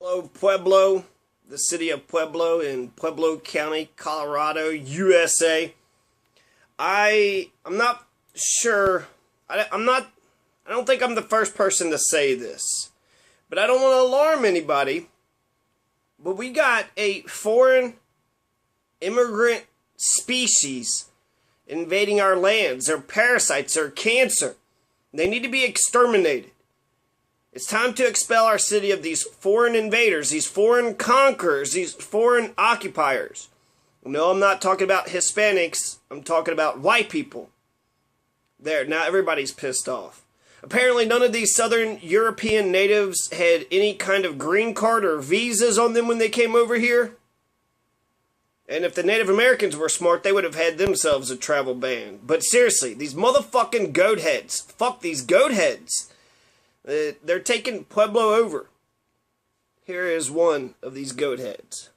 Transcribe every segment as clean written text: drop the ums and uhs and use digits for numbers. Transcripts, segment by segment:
Hello, Pueblo, the city of Pueblo in Pueblo County, Colorado, USA. I'm not sure. I don't think I'm the first person to say this, but I don't want to alarm anybody. But we got a foreign immigrant species invading our lands. They're parasites. They're cancer. They need to be exterminated. It's time to expel our city of these foreign invaders, these foreign conquerors, these foreign occupiers. No, I'm not talking about Hispanics. I'm talking about white people. There, now everybody's pissed off. Apparently none of these southern European natives had any kind of green card or visas on them when they came over here. And if the Native Americans were smart, they would have had themselves a travel ban. But seriously, these motherfucking Goatheads. Fuck these Goatheads. They're taking Pueblo over. Here is one of these Goatheads.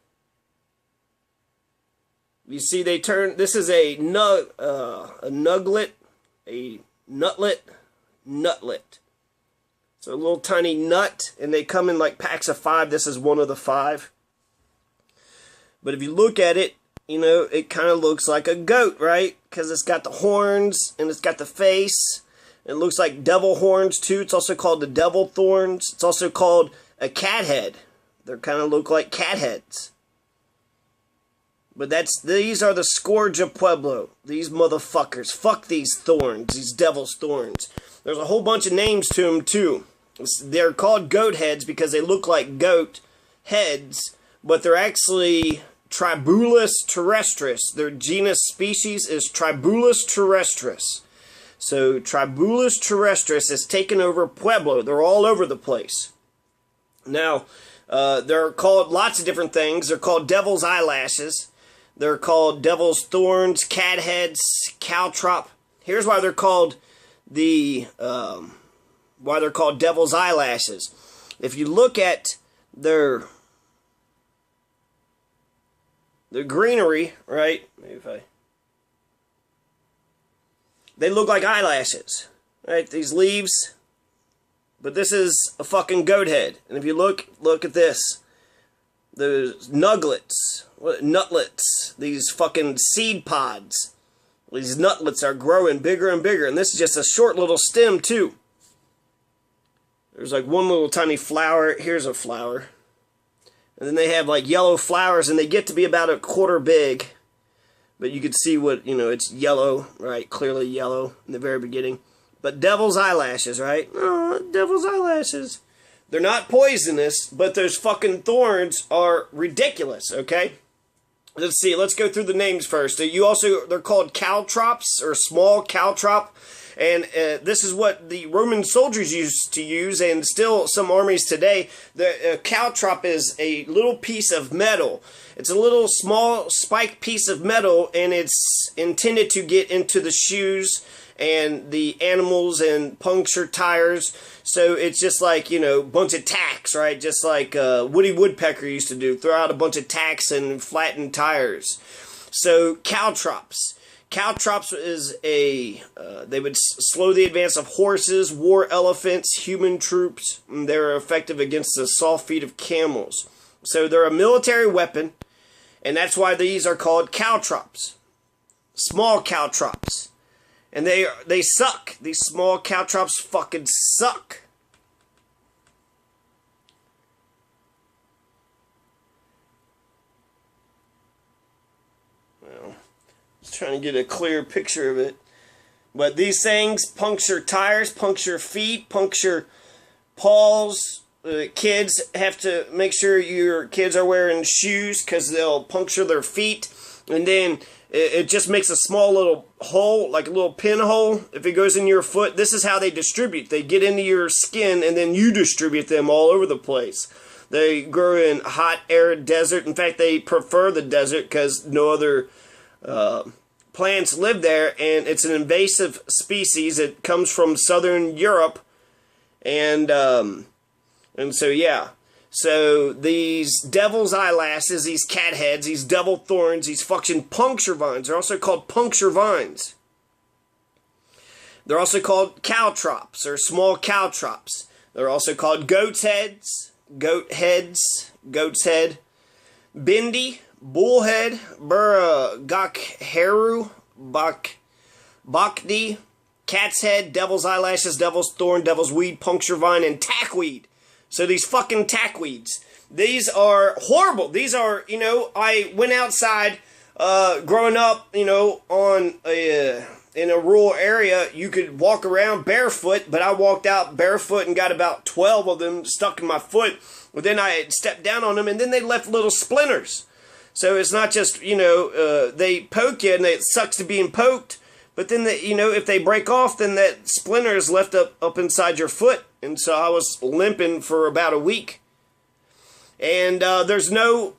You see, they turn. This is a nutlet. So a little tiny nut, and they come in like packs of 5. This is one of the 5. But if you look at it, you know, it kind of looks like a goat, right? Because it's got the horns and it's got the face. It looks like devil horns too. It's also called the devil thorns. It's also called a cat head. They kind of look like cat heads. But these are the scourge of Pueblo. These motherfuckers. Fuck these thorns. These devil's thorns. There's a whole bunch of names to them too. They're called goat heads because they look like goat heads. But they're actually Tribulus terrestris. Their genus species is Tribulus terrestris. So Tribulus terrestris has taken over Pueblo. They're all over the place. Now, they're called lots of different things. They're called devil's eyelashes. They're called devil's thorns, cat heads, caltrop. Here's why they're called devil's eyelashes. If you look at their greenery, right? They look like eyelashes, right? These leaves. But this is a fucking goat head. And if you look at this. Those nutlets, these fucking seed pods. These nutlets are growing bigger and bigger. And this is just a short little stem too. There's like one little tiny flower. Here's a flower. And then they have like yellow flowers and they get to be about a quarter big. But you can see what, you know, it's yellow, right? Clearly yellow in the very beginning. But devil's eyelashes, right? Oh, devil's eyelashes. They're not poisonous, but those fucking thorns are ridiculous, okay? Let's see, let's go through the names first. They're called caltrops, or small caltrop. And this is what the Roman soldiers used to use, and still some armies today. The caltrop is a little piece of metal. It's a little small spiked piece of metal, and it's intended to get into the shoes and the animals and puncture tires. So it's just like, you know, a bunch of tacks, right? Just like Woody Woodpecker used to do. Throw out a bunch of tacks and flatten tires. So caltrops. Caltrops is they would slow the advance of horses, war elephants, human troops. And they're effective against the soft feet of camels. So they're a military weapon, and that's why these are called caltrops. Small caltrops. And they suck. These small caltrops fucking suck. Well, just trying to get a clear picture of it. But these things puncture tires, puncture feet, puncture paws. Kids have to make sure your kids are wearing shoes because they'll puncture their feet. And then it just makes a small little hole, like a little pinhole, if it goes in your foot. This is how they distribute. They get into your skin, and then you distribute them all over the place. They grow in hot, arid desert. In fact, they prefer the desert because no other plants live there, and it's an invasive species. It comes from southern Europe, and so, yeah. So these devil's eyelashes, these cat heads, these devil thorns, these fucking puncture vines, they're also called puncture vines. They're also called caltrops, or small caltrops. They're also called goat's heads, Goatheads, goat's head. Bindi, bullhead. Gakheru, Gd'd, cat's head, devil's eyelashes, devil's thorn, devil's weed, puncture vine, and tackweed. So these fucking tackweeds. These are horrible. These are, you know, I went outside growing up, you know, in a rural area. You could walk around barefoot, but I walked out barefoot and got about 12 of them stuck in my foot. But then I stepped down on them, and then they left little splinters. So it's not just, you know, they poke you, and it sucks to being poked. But then, you know, if they break off, then that splinter is left up inside your foot. And so I was limping for about a week. And there's nothing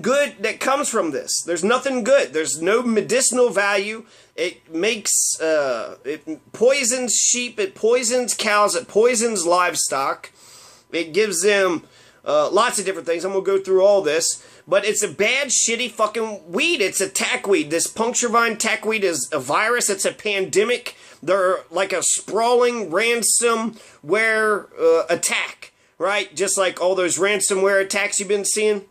good that comes from this. There's nothing good. There's no medicinal value. It makes, it poisons sheep, it poisons cows, it poisons livestock. It gives them lots of different things. I'm going to go through all this. But it's a bad, shitty fucking weed. It's a tackweed. This puncture vine tackweed is a virus. It's a pandemic. They're like a sprawling ransomware attack, right? Just like all those ransomware attacks you've been seeing.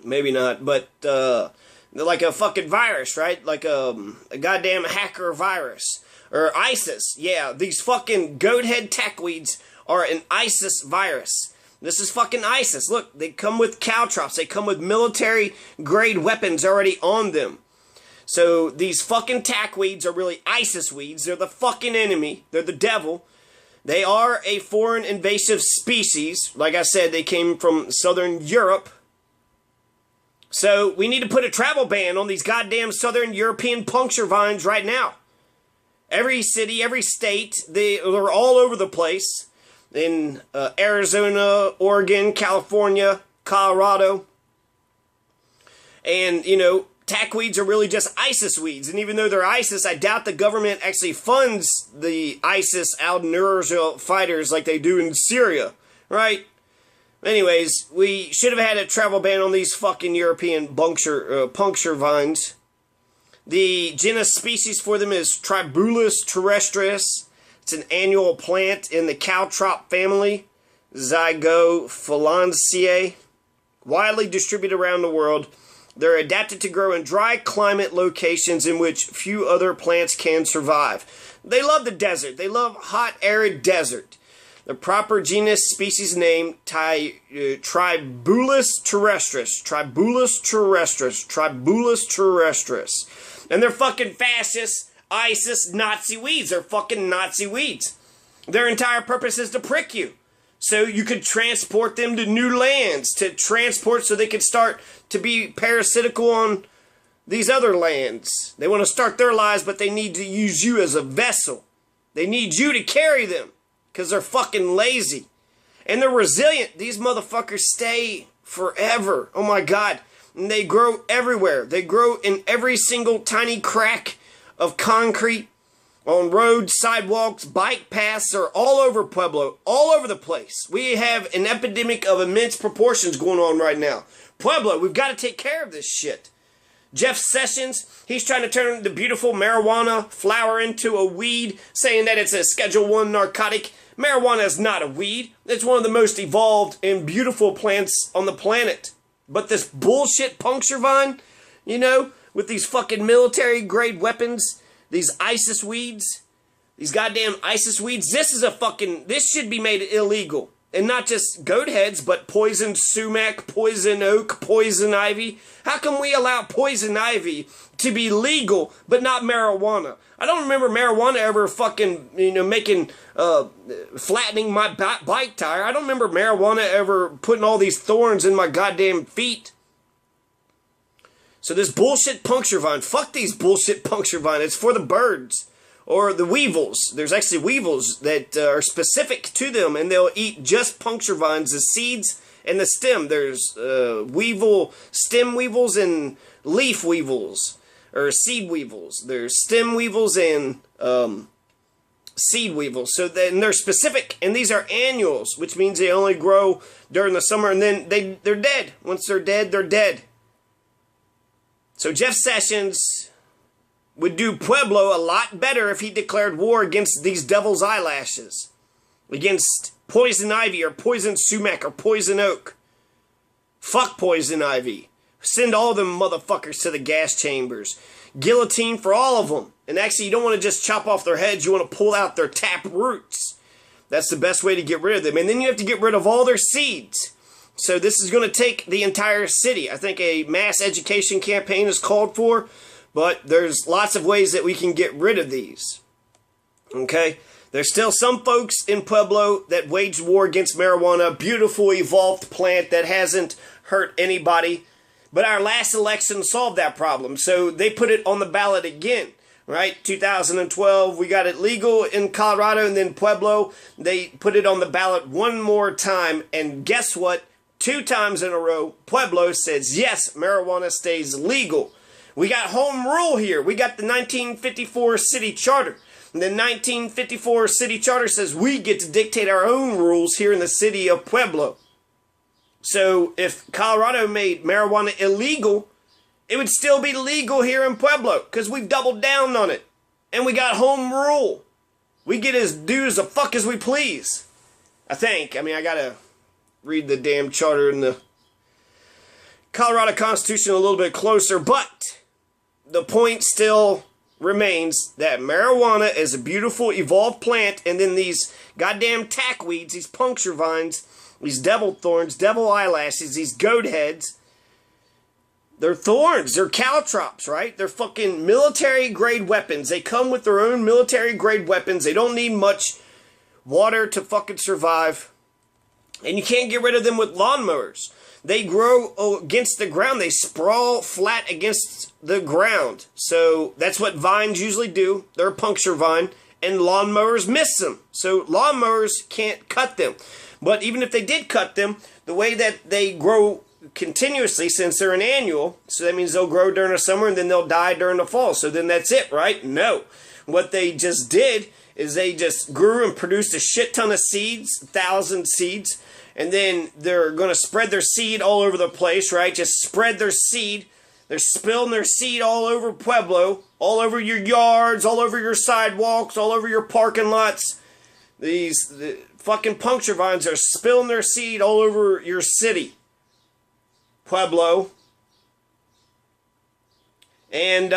Maybe not, but they're like a fucking virus, right? Like a goddamn hacker virus. Or ISIS. Yeah, these fucking goat head tackweeds are an ISIS virus. This is fucking ISIS. Look, they come with caltrops. They come with military-grade weapons already on them. So these fucking tackweeds are really ISIS weeds. They're the fucking enemy. They're the devil. They are a foreign invasive species. Like I said, they came from Southern Europe. So we need to put a travel ban on these goddamn Southern European puncture vines right now. Every city, every state, they're all over the place. In Arizona, Oregon, California, Colorado. And, you know, tackweeds are really just ISIS weeds. And even though they're ISIS, I doubt the government actually funds the ISIS al-Nusra fighters like they do in Syria, right? Anyways, we should have had a travel ban on these fucking European puncture vines. The genus species for them is Tribulus terrestris. It's an annual plant in the caltrop family, Zygophalanceae, widely distributed around the world. They're adapted to grow in dry climate locations in which few other plants can survive. They love the desert. They love hot, arid desert. The proper genus species name, Tribulus terrestris. Tribulus terrestris. Tribulus terrestris. And they're fucking fascists. ISIS Nazi weeds. They're fucking Nazi weeds. Their entire purpose is to prick you. So you could transport them to new lands. To transport so they could start to be parasitical on these other lands. They want to start their lives, but they need to use you as a vessel. They need you to carry them. Because they're fucking lazy. And they're resilient. These motherfuckers stay forever. Oh my God. And they grow everywhere. They grow in every single tiny crack of concrete, on roads, sidewalks, bike paths, are all over Pueblo, all over the place. We have an epidemic of immense proportions going on right now. Pueblo, we've got to take care of this shit. Jeff Sessions, he's trying to turn the beautiful marijuana flower into a weed, saying that it's a Schedule I narcotic. Marijuana is not a weed. It's one of the most evolved and beautiful plants on the planet. But this bullshit puncture vine, you know, with these fucking military-grade weapons, these ISIS weeds, these goddamn ISIS weeds, this should be made illegal. And not just goat heads, but poison sumac, poison oak, poison ivy. How can we allow poison ivy to be legal, but not marijuana? I don't remember marijuana ever fucking, you know, flattening my bike tire. I don't remember marijuana ever putting all these thorns in my goddamn feet. So this bullshit puncture vine, fuck these bullshit puncture vine. It's for the birds. Or the weevils. There's actually weevils that are specific to them, and they'll eat just puncture vines, the seeds and the stem. There's stem weevils and leaf weevils, or seed weevils. There's stem weevils and seed weevils. So they're specific, and these are annuals, which means they only grow during the summer, and then they're dead. Once they're dead, they're dead. So Jeff Sessions would do Pueblo a lot better if he declared war against these devil's eyelashes. against poison ivy or poison sumac or poison oak. Fuck poison ivy. Send all them motherfuckers to the gas chambers. Guillotine for all of them. And actually, you don't want to just chop off their heads. You want to pull out their tap roots. That's the best way to get rid of them. And then you have to get rid of all their seeds. So this is going to take the entire city. I think a mass education campaign is called for. But there's lots of ways that we can get rid of these. Okay? There's still some folks in Pueblo that waged war against marijuana. Beautiful, evolved plant that hasn't hurt anybody. But our last election solved that problem. So they put it on the ballot again. Right? 2012, we got it legal in Colorado, and then Pueblo, they put it on the ballot one more time. And guess what? 2 times in a row, Pueblo says, yes, marijuana stays legal. We got home rule here. We got the 1954 city charter. And the 1954 city charter says we get to dictate our own rules here in the city of Pueblo. So if Colorado made marijuana illegal, it would still be legal here in Pueblo because we've doubled down on it. And we got home rule. We get as do as the fuck as we please. I think. I mean, I gotta read the damn charter in the Colorado Constitution a little bit closer, but the point still remains that marijuana is a beautiful evolved plant, and then these goddamn tackweeds, these puncture vines, these devil thorns, devil eyelashes, these goat heads, they're thorns, they're caltrops, right? They're fucking military-grade weapons. They come with their own military-grade weapons. They don't need much water to fucking survive. And you can't get rid of them with lawnmowers. They grow against the ground. They sprawl flat against the ground. So that's what vines usually do. They're a puncture vine. And lawnmowers miss them. So lawnmowers can't cut them. But even if they did cut them, the way that they grow continuously, since they're an annual, so that means they'll grow during the summer and then they'll die during the fall. So then that's it, right? No. What they just did is they just grew and produced a shit ton of seeds, 1,000 seeds, and then they're going to spread their seed all over the place, right? Just spread their seed. They're spilling their seed all over Pueblo, all over your yards, all over your sidewalks, all over your parking lots. The fucking puncture vines are spilling their seed all over your city, Pueblo. And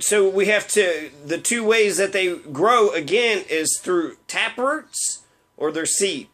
so we have to, the 2 ways that they grow, again, is through taproots or their seeds.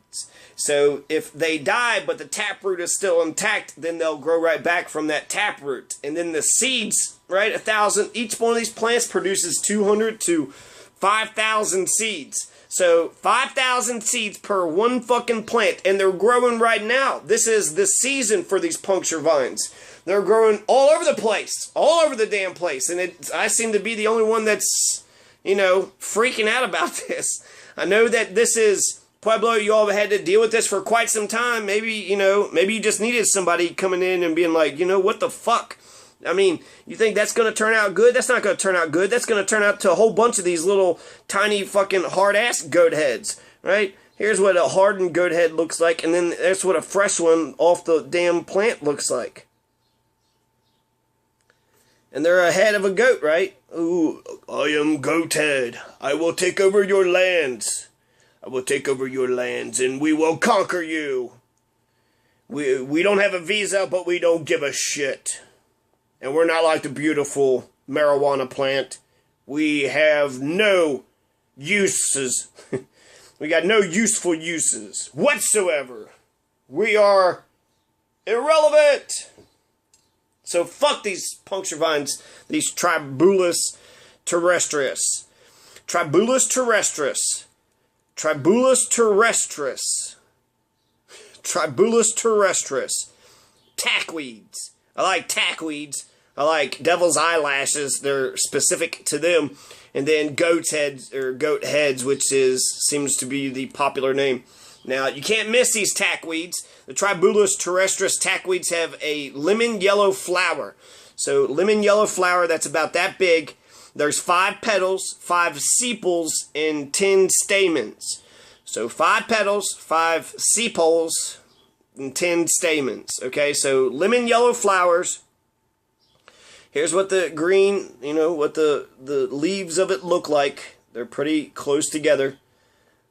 So if they die, but the taproot is still intact, then they'll grow right back from that taproot. And then the seeds, right, 1,000, each one of these plants produces 200 to 5,000 seeds. So 5,000 seeds per one fucking plant, and they're growing right now. This is the season for these puncture vines. They're growing all over the place, all over the damn place, and I seem to be the only one that's, you know, freaking out about this. I know that this is Pueblo. You all have had to deal with this for quite some time. Maybe, you know, maybe you just needed somebody coming in and being like, you know, what the fuck? I mean, you think that's going to turn out good? That's not going to turn out good. That's going to turn out to a whole bunch of these little tiny fucking hard-ass goat heads, right? Here's what a hardened goat head looks like, and then that's what a fresh one off the damn plant looks like. And they're a head of a goat, right? Ooh, I am Goathead. I will take over your lands. I will take over your lands, and we will conquer you. We don't have a visa, but we don't give a shit. And we're not like the beautiful marijuana plant. We have no uses. We got no useful uses whatsoever. We are irrelevant. So fuck these puncture vines, these Tribulus terrestris. Tribulus terrestris. Tribulus terrestris. Tribulus terrestris. Tackweeds. I like tackweeds. I like devil's eyelashes. They're specific to them. And then goat's heads, or goat heads, which seems to be the popular name. Now, you can't miss these tackweeds. The Tribulus terrestris tackweeds have a lemon yellow flower. So, lemon yellow flower, that's about that big. There's 5 petals, 5 sepals, and 10 stamens. So, 5 petals, 5 sepals, and 10 stamens. Okay, so lemon yellow flowers. Here's what the green, you know, what the leaves of it look like. They're pretty close together.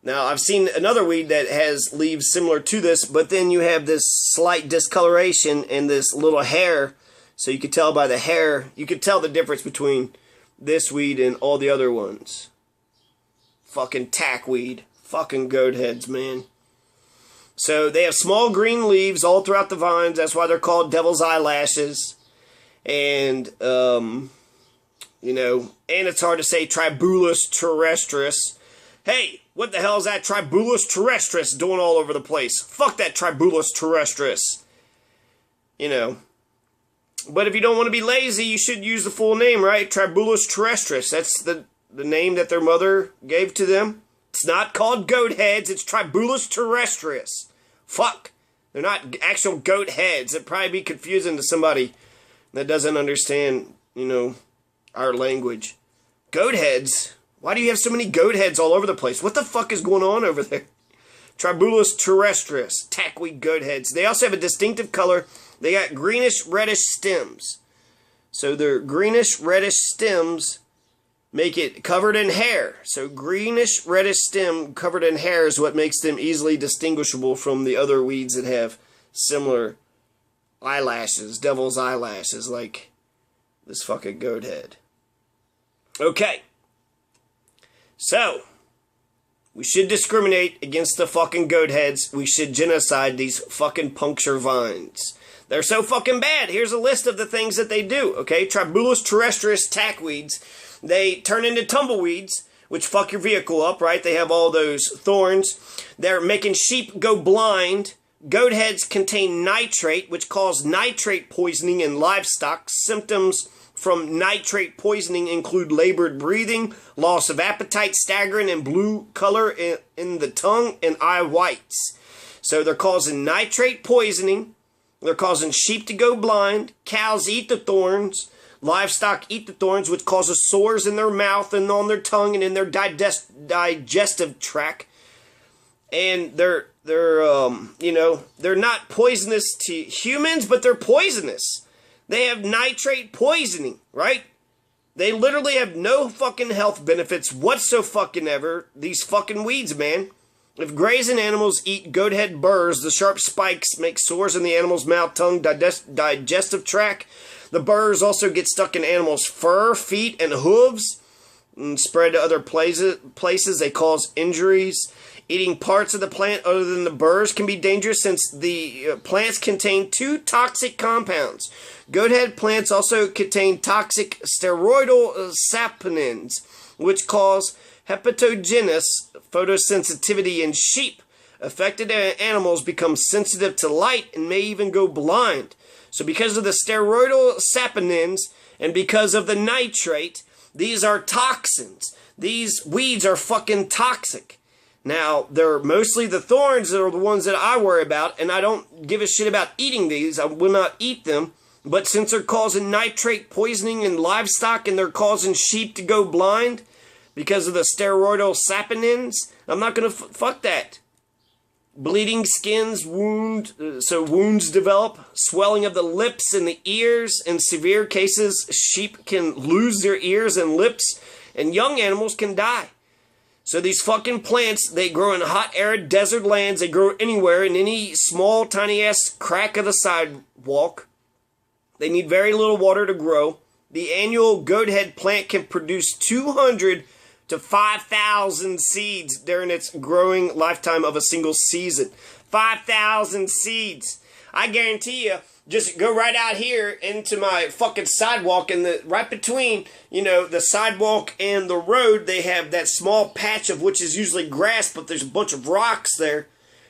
Now, I've seen another weed that has leaves similar to this, but then you have this slight discoloration and this little hair. So you could tell by the hair, you could tell the difference between this weed and all the other ones. Fucking tackweed. Fucking goat heads, man. So they have small green leaves all throughout the vines. That's why they're called devil's eyelashes. And, you know, and it's hard to say Tribulus terrestris. Hey, what the hell is that Tribulus terrestris doing all over the place? Fuck that Tribulus terrestris. You know. But if you don't want to be lazy, you should use the full name, right? Tribulus terrestris. That's the name that their mother gave to them. It's not called goat heads. It's Tribulus terrestris. Fuck. They're not actual goat heads. It'd probably be confusing to somebody that doesn't understand, you know, our language. Goat heads? Why do you have so many goat heads all over the place? What the fuck is going on over there? Tribulus terrestris. Tackweed goat heads. They also have a distinctive color. They got greenish-reddish stems. So their greenish-reddish stems make it covered in hair. So greenish-reddish stem covered in hair is what makes them easily distinguishable from the other weeds that have similar eyelashes, devil's eyelashes, like this fucking goat head. Okay. So, we should discriminate against the fucking goat heads. We should genocide these fucking puncture vines. They're so fucking bad. Here's a list of the things that they do, okay? Tribulus terrestris tackweeds. They turn into tumbleweeds, which fuck your vehicle up, right? They have all those thorns. They're making sheep go blind. Goat heads contain nitrate, which causes nitrate poisoning in livestock. Symptoms from nitrate poisoning include labored breathing, loss of appetite, staggering, and blue color in the tongue and eye whites. So they're causing nitrate poisoning. They're causing sheep to go blind. Cows eat the thorns. Livestock eat the thorns, which causes sores in their mouth and on their tongue and in their digestive tract. And they're not poisonous to humans, but they're poisonous. They have nitrate poisoning, right? They literally have no fucking health benefits whatsoever. These fucking weeds, man. If grazing animals eat goat head burrs, the sharp spikes make sores in the animal's mouth, tongue, digestive tract. The burrs also get stuck in animals' fur, feet, and hooves and spread to other places. They cause injuries. Eating parts of the plant other than the burrs can be dangerous since the plants contain 2 toxic compounds. Goathead plants also contain toxic steroidal saponins, which cause hepatogenous photosensitivity in sheep. Affected animals become sensitive to light and may even go blind. So because of the steroidal saponins and because of the nitrate, these are toxins. These weeds are fucking toxic. Now, they're mostly the thorns that are the ones that I worry about, and I don't give a shit about eating these. I will not eat them. But since they're causing nitrate poisoning in livestock and they're causing sheep to go blind because of the steroidal saponins, I'm not going to fuck that. Bleeding skins, wounds develop, swelling of the lips and the ears. In severe cases, sheep can lose their ears and lips, and young animals can die. So these fucking plants, they grow in hot, arid desert lands. They grow anywhere, in any small, tiny-ass crack of the sidewalk. They need very little water to grow. The annual goathead plant can produce 200 to 5,000 seeds during its growing lifetime of a single season. 5,000 seeds. I guarantee you, just go right out here into my fucking sidewalk, and right between, the sidewalk and the road, they have that small patch of which is usually grass, but there's a bunch of rocks there.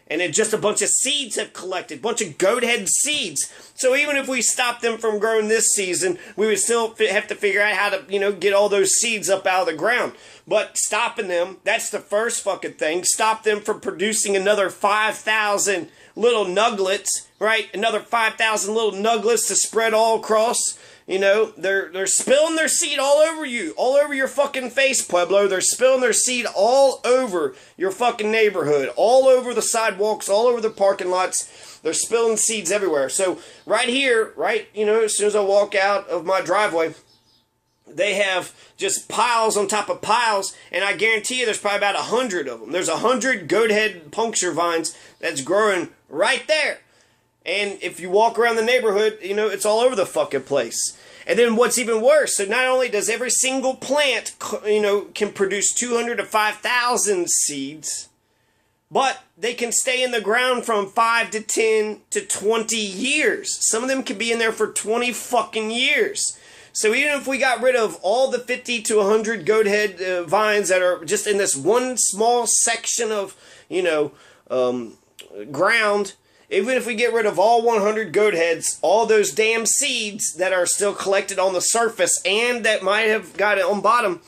And it's just a bunch of seeds have collected, a bunch of goat head seeds. So even if we stop them from growing this season, we would still have to figure out how to, get all those seeds up out of the ground. But stopping them, that's the first fucking thing. Stop them from producing another 5,000 little nuglets, right? Another 5,000 little nuglets to spread all across. They're spilling their seed all over you, all over your fucking face, Pueblo. They're spilling their seed all over your fucking neighborhood, all over the sidewalks, all over the parking lots. They're spilling seeds everywhere. So right here, right, as soon as I walk out of my driveway, they have just piles on top of piles, and I guarantee you there's probably about 100 of them. There's 100 goat head puncture vines that's growing right there. And if you walk around the neighborhood, you know, it's all over the fucking place. And then what's even worse, so not only does every single plant, you know, can produce 200 to 5,000 seeds, but they can stay in the ground from 5 to 10 to 20 years. Some of them can be in there for 20 fucking years. So even if we got rid of all the 50 to 100 goat head vines that are just in this one small section of, you know, ground, even if we get rid of all 100 goat heads, all those damn seeds that are still collected on the surface and that might have got it on bottom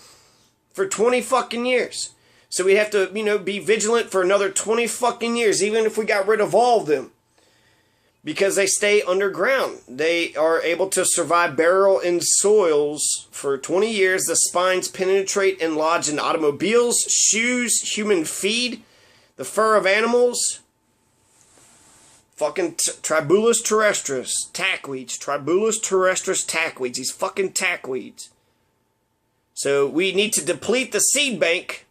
for 20 fucking years. So we have to, you know, be vigilant for another 20 fucking years, even if we got rid of all of them. Because they stay underground. They are able to survive burial in soils for 20 years. The spines penetrate and lodge in automobiles, shoes, human feed, the fur of animals. Fucking Tribulus terrestris, tackweeds. Tribulus terrestris tackweeds. These fucking tackweeds. So we need to deplete the seed bank,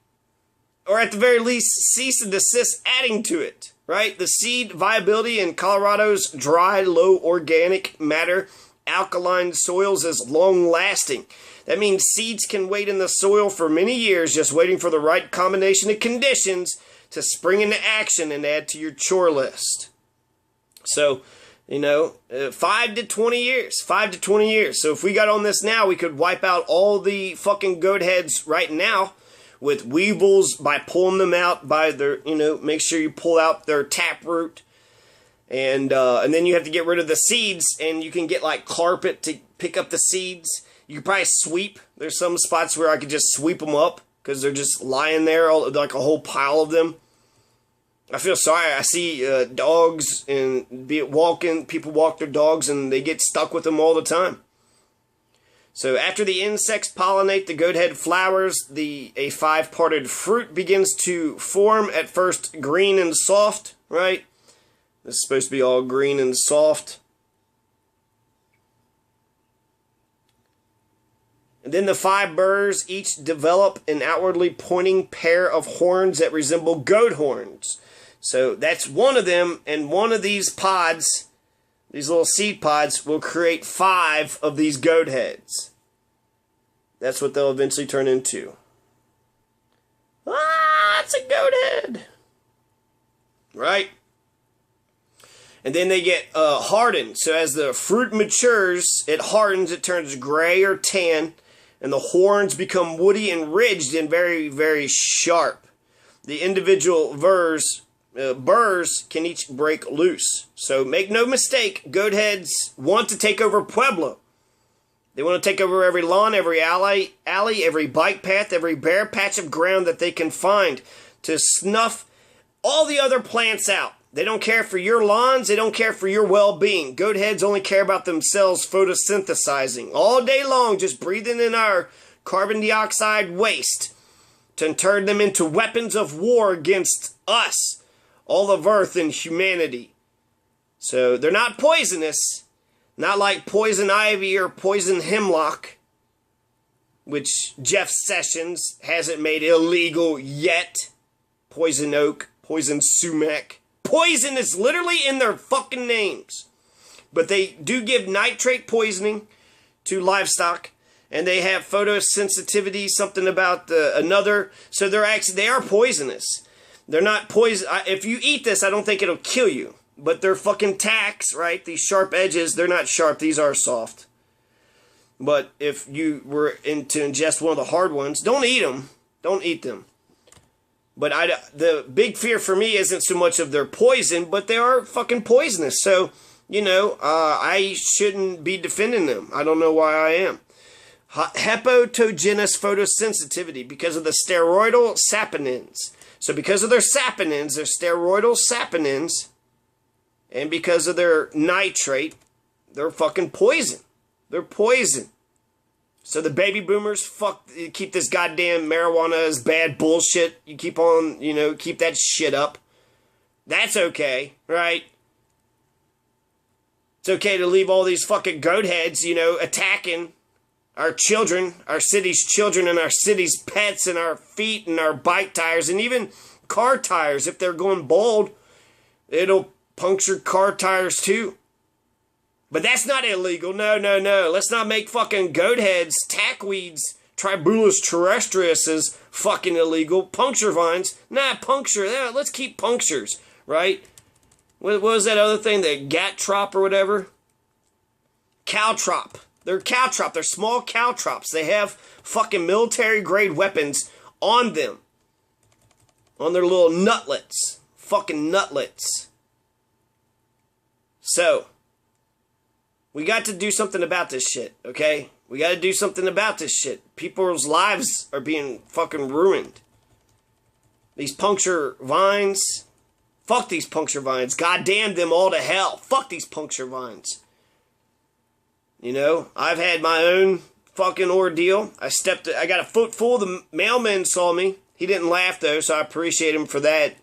or at the very least cease and desist adding to it. Right? The seed viability in Colorado's dry, low organic matter alkaline soils is long-lasting. That means seeds can wait in the soil for many years, just waiting for the right combination of conditions to spring into action and add to your chore list. So, you know, 5 to 20 years. 5 to 20 years. So if we got on this now, we could wipe out all the fucking goat heads right now with weevils by pulling them out by their, you know, make sure you pull out their taproot. And then you have to get rid of the seeds, and you can get like carpet to pick up the seeds. You could probably sweep. There's some spots where I could just sweep them up because they're just lying there, all, like a whole pile of them. I feel sorry. I see dogs and people walk their dogs and they get stuck with them all the time. So after the insects pollinate the goat head flowers, a 5-parted fruit begins to form, at first green and soft, right? This is supposed to be all green and soft. And then the 5 burrs each develop an outwardly pointing pair of horns that resemble goat horns. So that's one of them, and one of these pods, these little seed pods, will create 5 of these goat heads. That's what they'll eventually turn into. Ah, it's a goat head! Right? And then they get hardened. So as the fruit matures, it hardens, it turns gray or tan, and the horns become woody and ridged and very, very sharp. The individual burrs can each break loose. So make no mistake, goat heads want to take over Pueblo. They want to take over every lawn, every alley, every bike path, every bare patch of ground that they can find to snuff all the other plants out. They don't care for your lawns. They don't care for your well-being. Goat heads only care about themselves photosynthesizing all day long, just breathing in our carbon dioxide waste to turn them into weapons of war against us, all of Earth and humanity. So they're not poisonous, not like poison ivy or poison hemlock, which Jeff Sessions hasn't made illegal yet. Poison oak, poison sumac. Poison is literally in their fucking names. But they do give nitrate poisoning to livestock, and they have photosensitivity, something about another. So they are poisonous. They're not poison. If you eat this, I don't think it'll kill you. But they're fucking tacks, right? These sharp edges, they're not sharp. These are soft. But if you were to ingest one of the hard ones, don't eat them. Don't eat them. But the big fear for me isn't so much of their poison, but they are fucking poisonous. So, you know, I shouldn't be defending them. I don't know why I am. Hepatogenous photosensitivity because of the steroidal saponins. So because of their saponins, their steroidal saponins, and because of their nitrate, they're fucking poison. They're poison. So the baby boomers, keep this goddamn marijuana as bad bullshit. You keep on, you know, keep that shit up. That's okay, right? It's okay to leave all these fucking goat heads, you know, attacking our children, our city's children, and our city's pets, and our feet, and our bike tires, and even car tires. If they're going bald, it'll puncture car tires too. But that's not illegal. No, no, no. Let's not make fucking goat heads, tackweeds, Tribulus terrestrius is fucking illegal. Puncture vines. Nah, puncture. Yeah, let's keep punctures, right? What was that other thing? The Gatrop or whatever? Caltrop. They're caltrop. They're small caltrops. They have fucking military-grade weapons on them. On their little nutlets. Fucking nutlets. So, we got to do something about this shit, okay? We got to do something about this shit. People's lives are being fucking ruined. These puncture vines. Fuck these puncture vines. God damn them all to hell. Fuck these puncture vines. You know, I've had my own fucking ordeal. I got a footful. The mailman saw me. He didn't laugh though, so I appreciate him for that.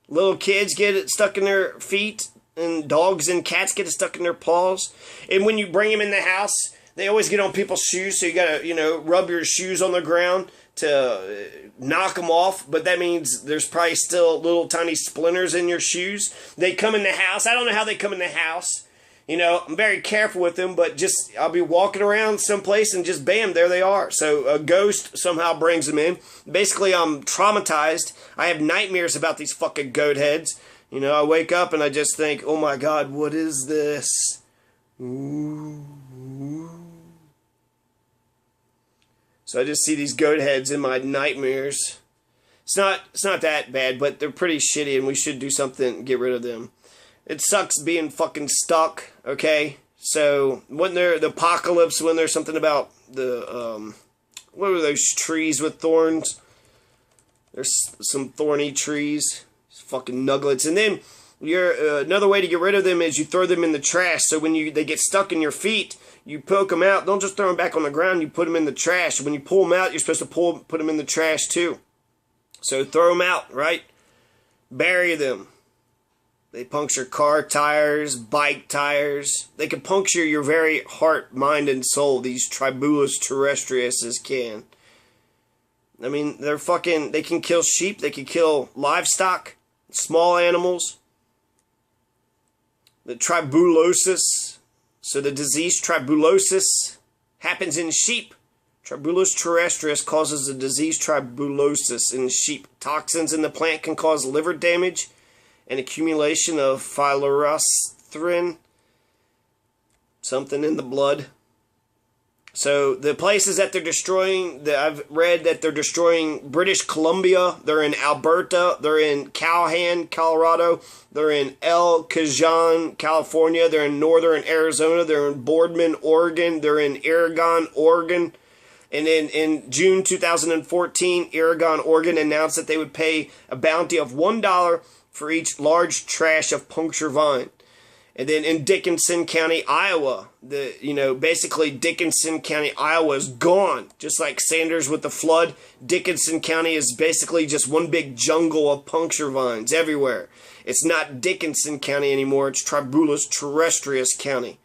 Little kids get it stuck in their feet, and dogs and cats get it stuck in their paws. And when you bring them in the house, they always get on people's shoes, so you gotta, you know, rub your shoes on the ground to knock them off. But that means there's probably still little tiny splinters in your shoes. They come in the house. I don't know how they come in the house. You know, I'm very careful with them, but just, I'll be walking around someplace and just bam, there they are. So a ghost somehow brings them in. Basically, I'm traumatized. I have nightmares about these fucking goat heads. You know, I wake up and I just think, oh my God, what is this? Ooh. So I just see these goat heads in my nightmares. It's not that bad, but they're pretty shitty and we should do something to get rid of them. It sucks being fucking stuck, okay? So, when the apocalypse, when there's something about the, what were those trees with thorns? There's some thorny trees. Fucking nuglets. And then, another way to get rid of them is you throw them in the trash. So when they get stuck in your feet, you poke them out. Don't just throw them back on the ground, you put them in the trash. When you pull them out, you're supposed to put them in the trash too. So throw them out, right? Bury them. They puncture car tires, bike tires. They can puncture your very heart, mind, and soul. These Tribulus terrestriuses can. I mean, they can kill sheep. They can kill livestock, small animals. The tribulosis. So the disease tribulosis happens in sheep. Tribulus terrestrius causes the disease tribulosis in sheep. Toxins in the plant can cause liver damage and accumulation of phylorostrin, something in the blood. So the places that they're destroying, I've read that they're destroying British Columbia, they're in Alberta, they're in Calhoun, Colorado, they're in El Cajon, California, they're in northern Arizona, they're in Boardman, Oregon, they're in Oregon, Oregon. And then in June 2014, Oregon, Oregon announced that they would pay a bounty of $1 for each large trash of puncture vine. And then in Dickinson County, Iowa, basically Dickinson County, Iowa is gone. Just like Sanders with the flood, Dickinson County is basically just one big jungle of puncture vines everywhere. It's not Dickinson County anymore, it's Tribulus terrestrius County.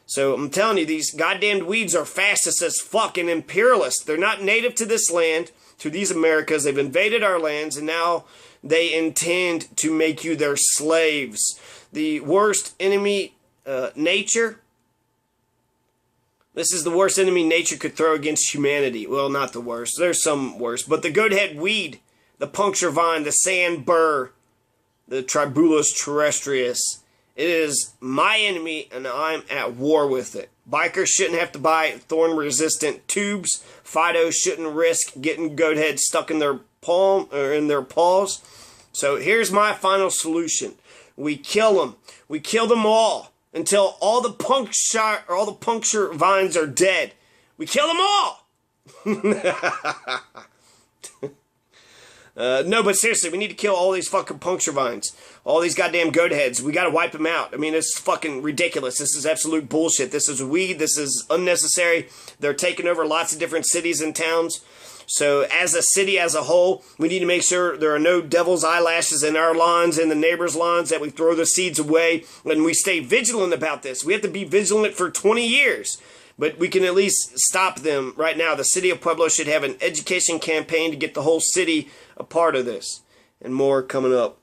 So I'm telling you, these goddamn weeds are fascist as fuck and imperialist. They're not native to this land, to these Americas. They've invaded our lands, and now they intend to make you their slaves. The worst enemy, nature. This is the worst enemy nature could throw against humanity. Well, not the worst. There's some worse. But the goathead weed, the puncture vine, the sand burr, the Tribulus terrestrius. It is my enemy, and I'm at war with it. Bikers shouldn't have to buy thorn-resistant tubes. Fidos shouldn't risk getting goat heads stuck in their palm or in their paws. So here's my final solution: we kill them. We kill them all until all the puncture vines are dead. We kill them all. No, but seriously, we need to kill all these fucking puncture vines. All these goddamn goat heads. We gotta wipe them out. I mean, it's fucking ridiculous. This is absolute bullshit. This is weed. This is unnecessary. They're taking over lots of different cities and towns. So, as a city as a whole, we need to make sure there are no devil's eyelashes in our lawns and the neighbors' lawns, that we throw the seeds away, and we stay vigilant about this. We have to be vigilant for 20 years. But we can at least stop them right now. The city of Pueblo should have an education campaign to get the whole city a part of this. And more coming up.